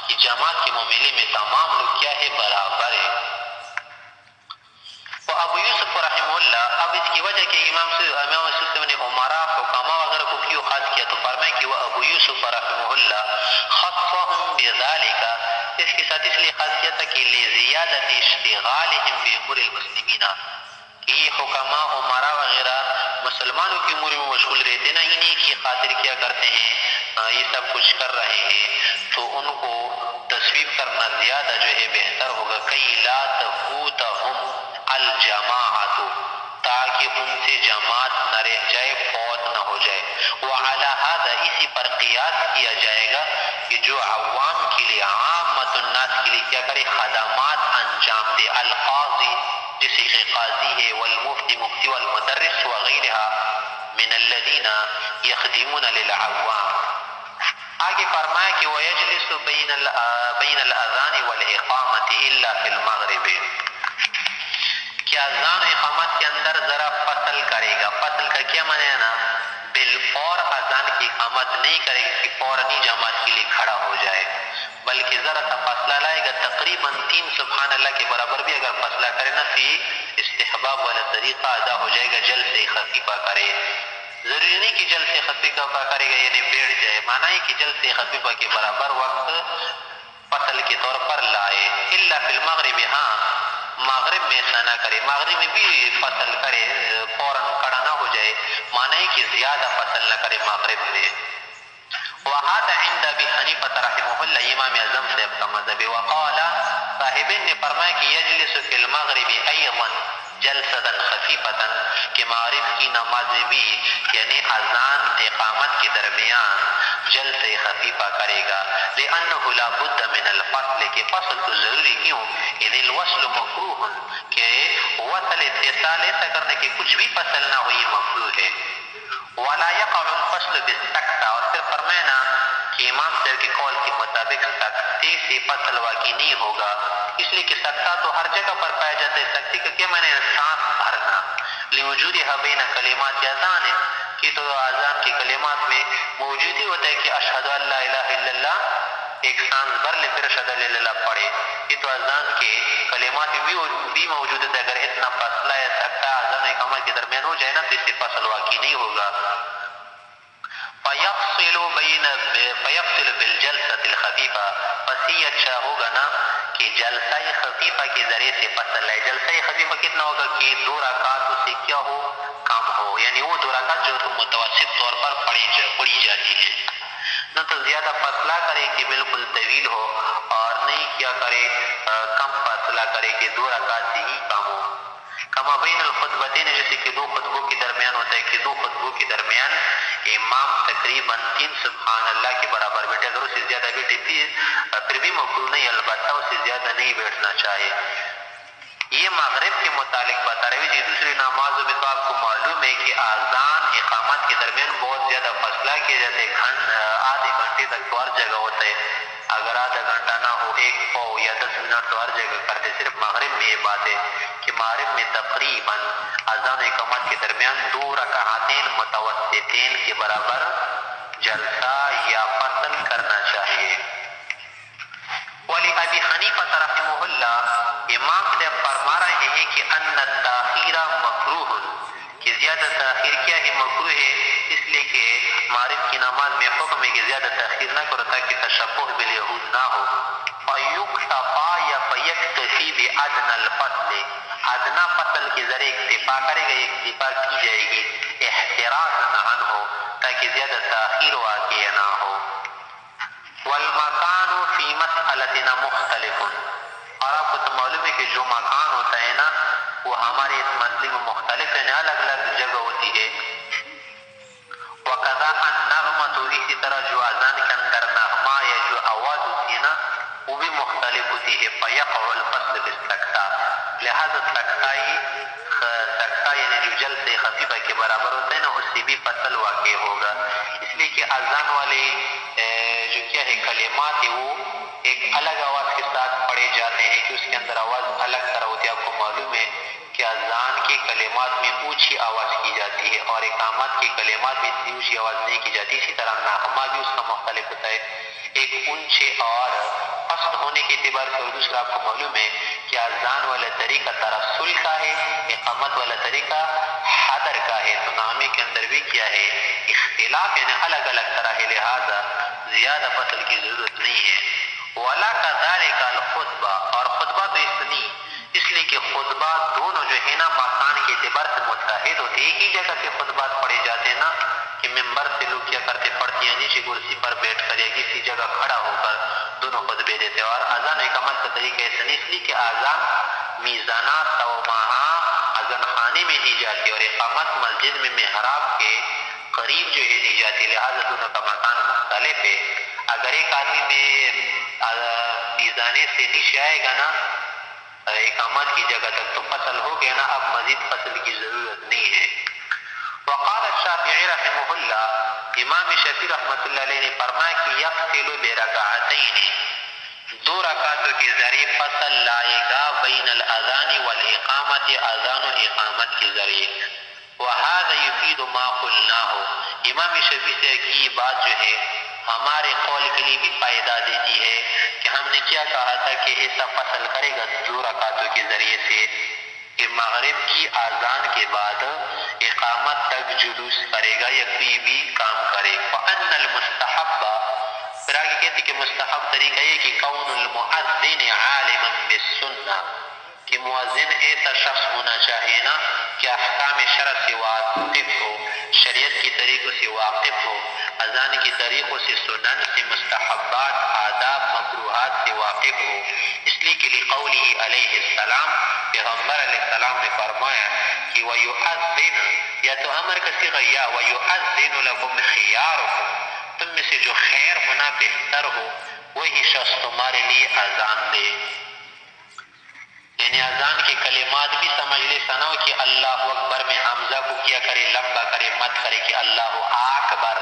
کہ جماعت کے معاملے میں تمام لوگ کیا ہے، برابر ہے۔ وہ ابو یوسف رحمہ اللہ، اب اس کی وجہ کہ امام یوسف نے عمرا حکما وغیرہ کو کیوں خاص کیا تو فرمائے کہ وہ ابو یوسف رحمہ اللہ خصهم بذالک، اس کے ساتھ اس لیے خاص کیا تھا کہ لزیادت اشتغالهم بامور المسلمین، کہ یہ حکما عمرا وغیرہ مسلمانوں کی امور میں مشغول رہتے نا، انہی کی خاطر کیا کرتے ہیں، یہ سب کچھ کر رہے ہیں تو ان کو تصویب کرنا زیادہ جو ہے بہتر ہوگا، کئی لا تفوتهم الجماعت، تاکہ ان سے جماعت نہ رہ جائے، فوت نہ ہو جائے۔ وعلی ھذا، اسی پر قیاس کیا جائے گا کہ جو عوام کے لیے، عامت الناس کے لیے کیا کرے، خدمات انجام دے، القاضی جیسے کہ قاضی ہے، والمفتی مفتی، والمدرس وغیرہ من الذین یخدمون للعوام۔ آگے فرمایا کہ وَيَجْلِسُ بَيْنَ الْأَذَانِ وَالْإِقَامَةِ إِلَّا فِي الْمَغْرِبِ، کہ اذان و اقامت کے اندر ذرا فصل کرے گا۔ فصل کا کیا معنی ہے نا، بالفور اذان کی اقامت نہیں کرے گا کہ فوراً جماعت کے لیے کھڑا ہو جائے، بلکہ ذرا سا فاصلہ لائے گا، تقریباً 3 سبحان اللہ کے برابر بھی اگر فاصلہ کرے نا تو استحباب والا طریقہ ادا ہو جائے گا، جلسہ خفیفہ کرے۔ ضروری نہیں کہ جلسہ خفیفہ کرے گا یعنی بیٹھ جائے، معنی ہے کہ جلسہ خفیفہ کے برابر وقت فصل کے طور پر لائے۔ الا فی المغرب، ہاں مغرب میں ایسا نہ کرے، مغرب میں بھی فصل کرے، فوراً کھڑا نہ ہو جائے، معنی ہے کہ زیادہ فصل نہ کرے مغرب میں۔ وہذا عند ابی حنیفہ رحمہ اللہ، امام اعظم صاحب کا مذہب ہے۔ وقال، صاحبین نے فرمایا کہ یجلس فی المغرب ایضا جلسۃ خفیفۃ، کہ مغرب کی نماز میں بھی یعنی اذان اقامت کے درمیان جلسہ خفیفہ کرے گا، لأنه لا بد من الفصل، کہ فصل تو ضروری کیوں، اذ الوصل مکروہ، کہ وصل اتصال ایسا کرنے کے کچھ بھی فصل نہ ہو، یہ مکروہ ہے۔ ولا يقع الفصل بالسکتہ، اور پھر فرمائنا کہ امام صاحب کے قول کے مطابق سکتے سے فصل واقع نہیں ہوگا، اس لیے کہ سکتہ تو ہر جگہ پر پایا جاتا ہے۔ سکتے کا کیا معنی ہے، سانس بھرنا، لوجودها بین کلمات اذان، کہ تو اذان کی کلمات میں موجود ہی ہوتا ہے کہ اشہد ان لا الہ الا اللہ، ایک سانس بھر لے پھر اشہد ان لا الہ الا اللہ پڑھے، یہ تو اذان کے کلمات بھی موجود ہے۔ اگر اتنا فاصلہ ہے سکتہ اذان و اقامت کے درمیان ہو جائے نا تو اس سے فصل واقع نہیں ہوگا۔ فیفصل بالجلسۃ الخفیفہ، پس یہ اچھا ہوگا نا کہ جلسہ خفیفہ کے ذریعے سے فصل ہے۔ جلسہ خفیفہ کتنا ہوگا کہ 2 رکعت اس سے کیا ہو، کم ہو، یعنی وہ 2 رکعت جو تو متوسط طور پر پڑھی جاتی ہے، نہ تو زیادہ فاصلہ کرے کہ بالکل طویل ہو، اور نہیں کیا کرے کم فاصلہ کرے کہ 2 رکعت سے ہی کم ہو۔ کما بین الخطبتین، جیسے کہ 2 خطبوں کے درمیان ہوتا ہے کہ 2 خطبوں کے درمیان امام تقریباً 3 سبحان اللہ کے برابر بیٹھے، اگر اس سے زیادہ بیٹھے پھر بھی مکروہ نہیں، البتہ اس سے زیادہ نہیں بیٹھنا چاہیے۔ یہ مغرب کے متعلق بتا رہے ہیں۔ دوسری نمازوں میں تو آپ کو معلوم ہے کہ اذان اقامت کے درمیان بہت زیادہ فاصلہ کیا جاتا ہے، آدھے گھنٹے تک تو ہر جگہ ہوتا ہے، اگر آدھا گھنٹہ نہ ہو 1 پاؤ یا 10 منٹ تو ہر جگہ کرتے۔ صرف مغرب میں یہ بات ہے کہ مغرب میں تقریباً اذان اقامت کے درمیان 2 رکعتین متوسطین کے برابر جلسہ یا فصل کرنا چاہیے۔ ولی ابی حنیفہ رحمہ اللہ، امام سے فرما رہے ہیں کہ ان التاخیر مکروہ، کہ زیادہ تاخیر کیا ہے، مکروہ ہے، اس لیے کہ مغرب کی نماز میں حکم ہے کہ زیادہ تاخیر نہ کرو تاکہ تشبہ بالیہود نہ ہو۔ فیکتفی یا فیکتفی بادنی الفصل، ادنا فصل کے ذریعے اکتفا کرے گا، اکتفا کی جائے گی، احتراز عنہ، تاکہ زیادہ تاخیر واقع نہ ہو۔ والمکان فی مسئلتنا مختلف، اور آپ کو تو معلوم ہے کہ جو مکان ہوتا ہے نا وہ ہمارے اس مسئلے میں مختلف ہے، الگ الگ جگہ ہوتی ہے۔ وقضا النغمۃ، اسی طرح جو اذان کے اندر نغمہ یا جو آواز ہوتی ہے نا وہ بھی مختلف ہوتی ہے۔ فیقع الفصل بالسکتہ، لہذا سکتہ یعنی جو جلسہ خفیفہ کے برابر ہوتا ہے نا اس سے بھی فصل واقع ہوگا، اس لیے کہ اذان والے جو کیا ہے کلمات ہے وہ ایک الگ آواز کے ساتھ پڑھے جاتے ہیں کہ اس کے اندر آواز الگ طرح ہوتی ہے. آپ کو معلوم ہے کہ اذان کے کلمات میں اونچی آواز کی جاتی ہے اور اقامت کے کلمات میں اتنی اونچی آواز نہیں کی جاتی. اسی طرح نغمہ بھی اس کا مختلف ہوتا ہے، ایک اونچے اور پست ہونے کے اعتبار سے. اور دوسرا آپ کو معلوم ہے کہ اذان والا طریقہ ترسل کا ہے، اقامت والا طریقہ حدر کا ہے. تو نامے کے اندر بھی کیا ہے اختلاف، یعنی الگ الگ طرح ہے، لہذا زیادہ فصل کی ضرورت نہیں ہے. وَلَا كَذَلِكَ الْخُطْبَةُ، اور خطبہ تو اس لیے کہ خطبہ دونوں جو ہے نا مکان کے اعتبار سے متحد ہوتے، ایک ہی جگہ پہ خطبات پڑھے جاتے ہیں نا، کہ ممبر سے لوگ کیا کرتے، پڑھتے ہیں نیچے کرسی پر بیٹھ کر یا کسی جگہ کھڑا ہو کر دونوں خطبے دیتے. اور اذان اقامت کا طریقہ ایسا نہیں، اس لیے کہ اذان میزانہ صومعہ اذان خانے میں دی جاتی ہے اور اقامت مسجد میں محراب کے قریب جو ہے دی جاتی ہے، لہٰذا دونوں کا مکان مختلف ہے. اگر ایک آدمی میں میزانے سے نیچے آئے گا نا اقامت کی جگہ تک تو فصل ہو گیا نا، اب مزید فصل کی ضرورت نہیں ہے. وقال الشافعی رحمہ اللہ، امام شافعی رحمۃ اللہ علیہ نے فرمایا کہ یقتل برکعتین، دو رکعتوں کے ذریعے فصل لائے گا بین الاذان والاقامت، اذان و اقامت کے ذریعے. وہذا یفید ما قلناہ، امام شافعی سے کی بات جو ہے ہمارے قول کے لیے بھی فائدہ دیتی ہے کہ ہم نے کیا کہا تھا کہ ایسا فصل کرے گا دو رکعتوں کے ذریعے سے کہ مغرب کی اذان کے بعد اقامت تک جلوس کرے گا یا کوئی بھی کام کرے. فَأَنَّ الْمُسْتَحَبَّ، پھر آگے کہتے کہ مستحب طریقہ یہ کہ کون المؤذن عالما بالسنہ، کہ مؤذن ایسا شخص ہونا چاہیے نا کہ احکام شرع سے واقف ہو، شریعت کی طریقوں سے واقف ہو، اذان کی طریقوں سے، سنن سے، مستحبات، آداب، مکروہات سے واقف ہو. اس لیے کہ لقولہ علیہ السلام، پیغمبر علیہ السلام نے فرمایا کہ وَيُؤَذِّنُ، یا تو امر کا صیغہ یا وَيُؤَذِّنُ لَكُمْ خِيَارُكُمْ، تم میں سے جو خیر ہونا بہتر ہو وہی شخص تمہارے لیے اذان دے. یعنی اذان کے کلمات بھی سمجھ لے سنو کہ اللہ اکبر میں حمزہ کو کیا کرے، لمبا کرے، مت کرے کہ اللہ اکبر،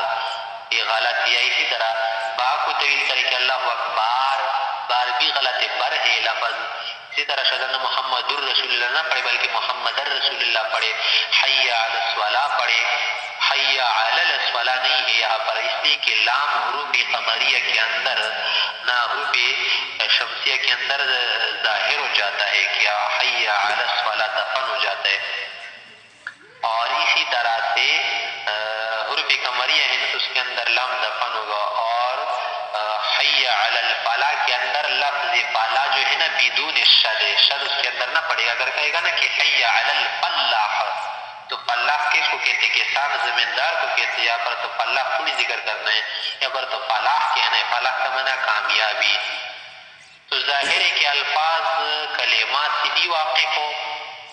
یہ غلط ہے. اسی طرح با کو طویل کرے کہ اللہ اکبر، بار بھی غلط ہے، بر ہے لفظ. اسی طرح شدن محمد الرسول اللہ نہ پڑھے بلکہ محمد الرسول اللہ پڑھے. حی علی الصلاۃ پڑھے، حی علی الصلاۃ نہیں ہے یہاں پر، اس لیے کہ لام حروف قمریہ کے اندر نہ حروف شمسیہ کے اندر ظاہر ہو جاتا ہے کہ حی علی الصلاۃ دفن ہو جاتا ہے. اور اسی طرح سے حروف قمریہ ہے تو اس کے اندر لام دفن ہوگا. اور حی علی الفلاح کے اندر لفظ فلاح جو ہے نا بدون شد، شد اس کے اندر نہ پڑے گا. اگر کہے گا نا کہ حی علی الفلاح تو فلاح کس کو کہتے، کسان زمیندار کو کہتے. یہاں پر تو فلاح تھوڑی ذکر کرنا ہے، یہاں پر تو فلاح کہنا ہے، فلاح کا معنی کامیابی. تو ظاہر ہے کہ الفاظ کلمات سے بھی واقف ہو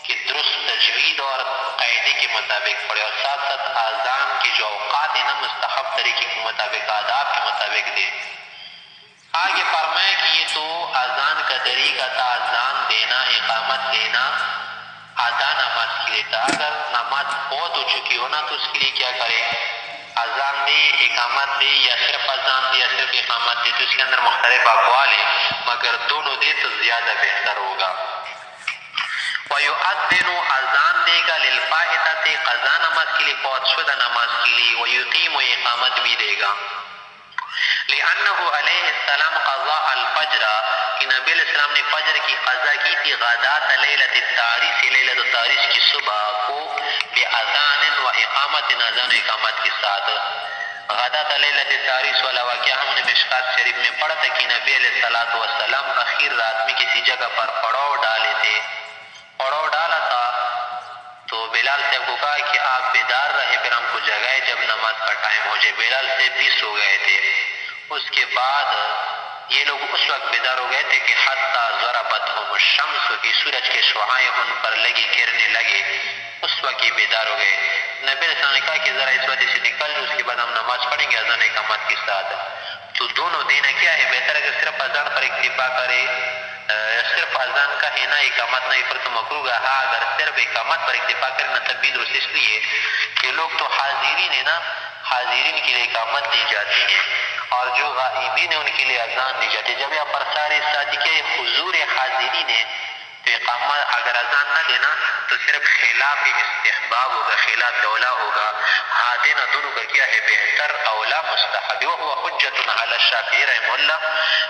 کہ درست تجوید اور قاعدے کے مطابق پڑھے، اور ساتھ ساتھ اذان کے جو اوقات ہیں نا مستحب طریقے کے مطابق، آداب کے مطابق دے. آگے فرمایا کہ یہ تو اذان کا طریقہ تھا، اذان دینا، اقامت دینا ادا نماز کے لیے تھا. اگر نماز بہت ہو چکی ہو نا تو اس کے لیے کیا کرے، اذان دے، اقامت دے، یا صرف اذان دے یا صرف اقامت دے. تو اس کے اندر مختلف اقوال ہیں، مگر دونوں دے تو زیادہ بہتر ہوگا. وَيُؤَذِّنُ، اذان دے گا، لِلْفَائِتَةِ قضا نماز کے لیے، فوت شدہ نماز کے لیے. وَيُقِيمُ، اقامت بھی دے گا. لِأَنَّهُ علیہ السلام قضاء الفجر، کہ نبی علیہ السلام نے فجر کی قضا کی تھی، غداۃ لیلۃ التعریس، لیلۃ التعریس کی صبح کو، بِأَذَانٍ وَإِقَامَةٍ، اذان و اقامت کے ساتھ. غداۃ لیلۃ التعریس والا واقعہ ہم نے مشکات شریف میں پڑھا تھا کہ نبی علیہ السلام اخیر رات میں کسی جگہ پر پڑاؤ ڈالے تھے. پڑاؤ ڈالا تھا تو بلال صاحب کو کہا کہ آپ بیدار رہے، پھر ہم کو جگائے جب نماز کا ٹائم ہو جائے. بلال صاحب بھی سو گئے تھے. اس کے بعد یہ لوگ اس وقت بیدار ہو گئے تھے کہ حتی ضربتہم الشمس، کی سورج کے شعاعیں ان پر لگی، گرنے لگے، اس وقت یہ بیدار ہو گئے. نبی علیہ السلام نے کہا کہ ذرا اس وجہ سے نکل جائو، اس کے بعد ہم نماز پڑھیں گے اذان اقامت کے ساتھ. تو دونوں دینا کیا ہے بہتر، اگر صرف اذان پر اکتفا کرے، صرف اذان کا ہے نا اقامت نہیں، پھر تو مکروہ ہے. ہاں اگر صرف اقامت پر اکتفا کرے نا تب بھی درست، اس لیے کہ لوگ تو حاضرین ہے نا، حاضرین کے لیے اقامت دی جاتی ہے اور جو غائبین ہیں ان کے لیے اذان دی جاتی ہے. جب یہ پر سارے ساتھی کے حضور حاضرین ہیں تو اقامہ اگر اذان نہ دینا تو صرف خلاف استحباب ہوگا، خلاف اولا ہوگا. ہاتین دونوں کا کیا ہے بہتر اولا مستحب. وہ حجت علی الشافعی رحمہ اللہ.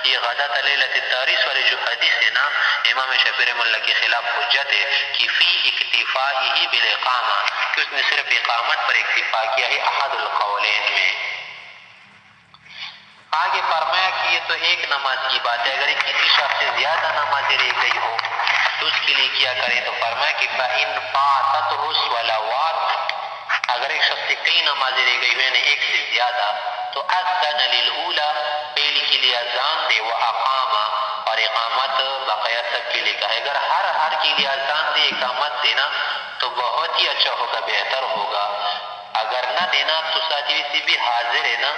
یہ غدات لیلۃ التعریس والے جو حدیث ہے نا امام شافعی رحمہ اللہ کے خلاف حجت ہے کہ فی اکتفائہ بالاقامہ، کہ اس نے صرف اقامت پر اکتفا کیا ہے احد القولین میں. آگے فرمایا کہ یہ تو ایک نماز کی بات ہے، اگر کسی شخص سے زیادہ نمازیں رہ گئی ہو تو اس کے لیے کیا کرے، تو فرمایا کہ فَإِن فَاتَتْهُ الصَّلَوَاتُ، اگر ایک شخص سے کئی نمازیں رہ گئی یعنی ایک سے زیادہ، تو اذن للأولی، پہلی کے لیے اذان دے، وَأَقَامَ، اور اقامت بقیہ سب کے لیے کہے. اگر ہر کے لیے اذان دے اقامت دینا تو بہت ہی اچھا ہوگا، بہتر ہوگا. اگر نہ دینا تو ساتھی سے بھی حاضر ہے نا،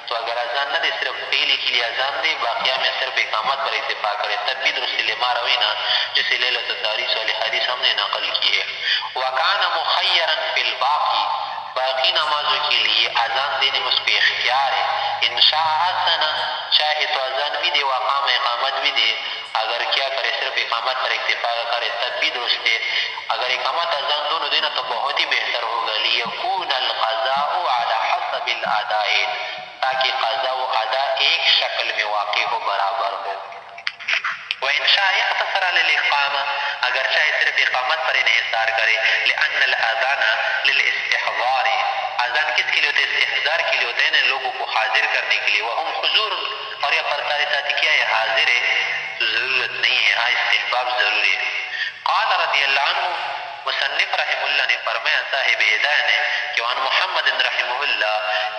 تو اگر اذان نہ دے صرف پہلی کے لیے اذان دے باقیہ میں صرف اقامت پر اتفاق کرے تب بھی درست. لما روینا، جسے لیلۃ التعریس والی حدیث ہم نے نقل کی ہے. وَكَانَ مُخَيَّرًا فِي الْبَاقِي، باقی نمازوں کے لیے اذان دینے میں اس کو اختیار ہے. ان شاء اذن، چاہے تو اذان بھی دے وقام اقامت بھی دے. اگر کیا کرے صرف اقامت پر اکتفا کرے تب بھی درست ہے. اگر اقامت اذان دونوں دینا تو بہت ہی بہتر ہوگا. لِيَكُونَ الْقَضَاءُ عَلَى حَسَبِ الْأَدَاءِ، تاکہ قضا و ادا ایک شکل میں واقع ہو، برابر ہو. وَإِنْ شَاءَ اقْتَصَرَ لِلْإِقَامَةِ، اگر چاہے صرف اقامت پر انحصار کرے. لِأَنَّ الْأَذَانَ لِلْإِسْتِحْضَارِ، اذان کس کے لیے ہوتے ہیں؟ استحضار کے لیے ہوتے ہیں، لوگوں کو حاضر کرنے کے لیے. وَهُمْ حضور، اور یہ پرسارے ساتھی کیا ہے؟ حاضر ہے، تو ضرورت نہیں ہے، ہاں استحباب ضروری ہے. قال رضی اللہ عنہ، مصنف رحم اللہ نے فرمایا صاحب ہدایہ نے کہ وعن محمد رحمہ اللہ،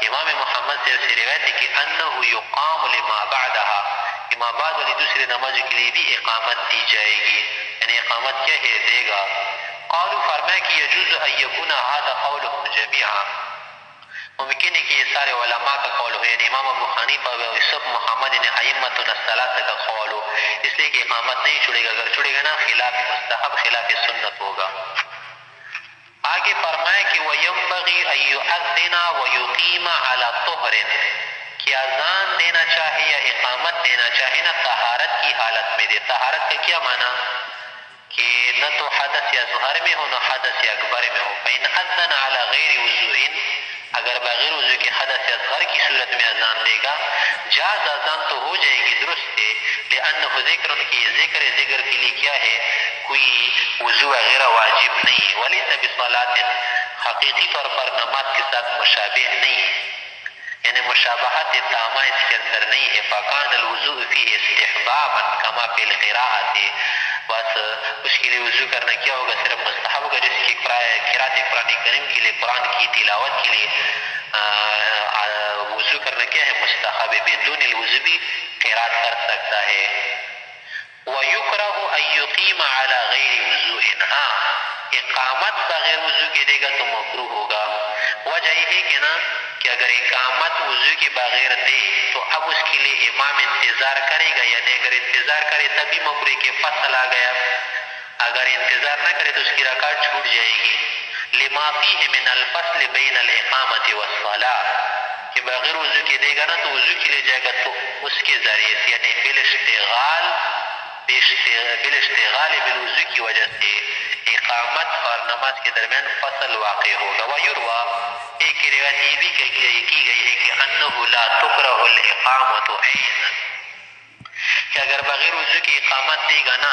امام محمد سے روایت ہے کہ انہ یقام لما بعدها، کہ ما بعد والی دوسری نماز کے لیے بھی اقامت دی جائے گی، یعنی اقامت کیا ہے؟ دے گا. قالوا، فرمایا کہ یجوز ان یکون هذا قولهم جميعا، ممکن ہے کہ یہ سارے علماء کا قول ہو، یعنی امام ابو حنیفہ و یوسف محمد نے ائمۃ الثلاثہ کا قول ہو، اس لیے کہ اقامت نہیں چھوڑے گا. اگر چھوڑے گا نا خلاف مستحب، خلاف سنت ہوگا. آگے فرمائے کہ وَيَنْبَغِي أَن يُؤَذِّنَ وَيُقِيمَ عَلَى طُهْرٍ، کہ اذان دینا چاہے یا اقامت دینا چاہے نا طہارت کی حالت میں دے. طہارت کا کیا معنی؟ کہ نہ تو حدث اصغر میں ہو نہ حدث اکبر میں ہو. فَإِنْ أَذَّنَ عَلَى غَيْرِ وُضُوءٍ، اگر بغیر وضو کے حدث اصغر کی صورت میں اذان دے گا، جاز، اذان تو ہو جائے گی، درست ہے. لأنه ذکر، کی ذکر کے لیے کیا ہے؟ کوئی وضو وغیرہ واجب نہیں. ولیس بصلاۃ، حقیقی طور پر نماز کے ساتھ مشابہ نہیں، یعنی مشابہت تامہ اس کے اندر نہیں ہے. فکان الوضوء فیہ استحبابا کما فی القراءۃ، بس اس کے لیے وضو کرنا کیا ہوگا؟ صرف مستحب ہوگا، جس کی قرأت قرآن کریم کے لیے، قرآن کی تلاوت کے لیے وضو کرنا کیا ہے؟ مستحب ہے. بدون الوضو بھی قرأت کر سکتا ہے. وَيُكْرَهُ أَن يُقِيمَ عَلَى غَيْرِ وُضُوءٍ، ہاں اقامت بغیر وضو کے دے گا تو مکروہ ہوگا. وجہ یہ ہے کہ نا کہ اگر اقامت وضو کے بغیر دے تو اب اس کے لیے امام انتظار کرے گا یا نہیں؟ اگر انتظار کرے تبھی مکروہ کے فصل آ گیا، اگر انتظار نہ کرے تو اس کی رکعت چھوٹ جائے گی. لما فیہ من الفصل بین الاقامت والصلاۃ، کہ بغیر وضو کے دے گا نا تو وضو کے لیے جائے گا تو اس کے ذریعے سے، یعنی بالاشتغال بالوضو کی وجہ سے اقامت اور نماز کے درمیان فصل واقع ہوگا. ویروی، ایک روایت یہ بھی کی گئی ہے کہ انہ لا تکرہ الاقامۃ ایضا، کہ اگر بغیر وضو کی اقامت دے گا نا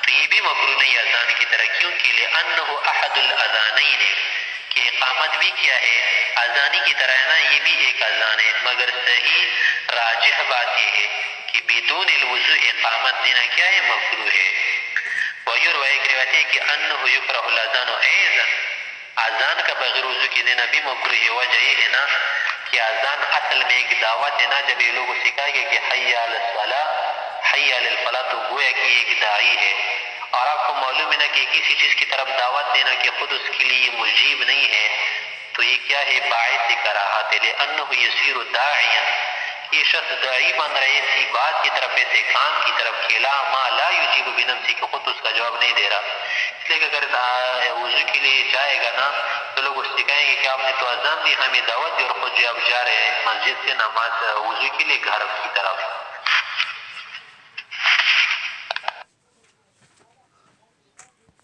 تو یہ بھی مکروہ نہیں اذان کی طرح، کیونکہ لانہ احد الاذانین، کہ اقامت بھی کیا ہے؟ اذانی کی طرح ہے نا، یہ بھی ایک اذان ہے. مگر صحیح راجح بات یہ ہے کہ بدون الوضو اقامت دینا کیا ہے؟ مکروہ ہے. ویروی، ایک روایت ہے کہ انہ یکرہ الاذان ایضا، اذان کا بغیر وضو کی دینا بھی مکروہ ہے. وجہ یہ ہے نا کہ اذان اصل میں ایک دعوت ہے نا، جب یہ لوگوں سکھا گیا کہ حی علی الصلاۃ، حی علی الفلاح، تو گویا کہ ایک داعی ہے. اور آپ کو معلوم ہے نا کہ کسی چیز کی طرف دعوت دینا کہ خود اس کے لیے مجیب نہیں ہے تو یہ کیا ہے؟ باعث کراہت ہے. لأنہ یصیر داعیا، یہ شخص داعی بن رہے اسی بات کی طرف، ایسے کام کی طرف کھیلا ما لا یجیب بنفسی کہ خود اس کا جواب نہیں دے رہا. اس لیے کہ اگر وضو کے لیے جائے گا نا تو لوگ اس سے کہیں گے کہ آپ نے تو اذان دی، ہمیں دعوت دی، اور خود جو آپ جا رہے ہیں مسجد سے نماز وضو کے لیے گھر کی طرف.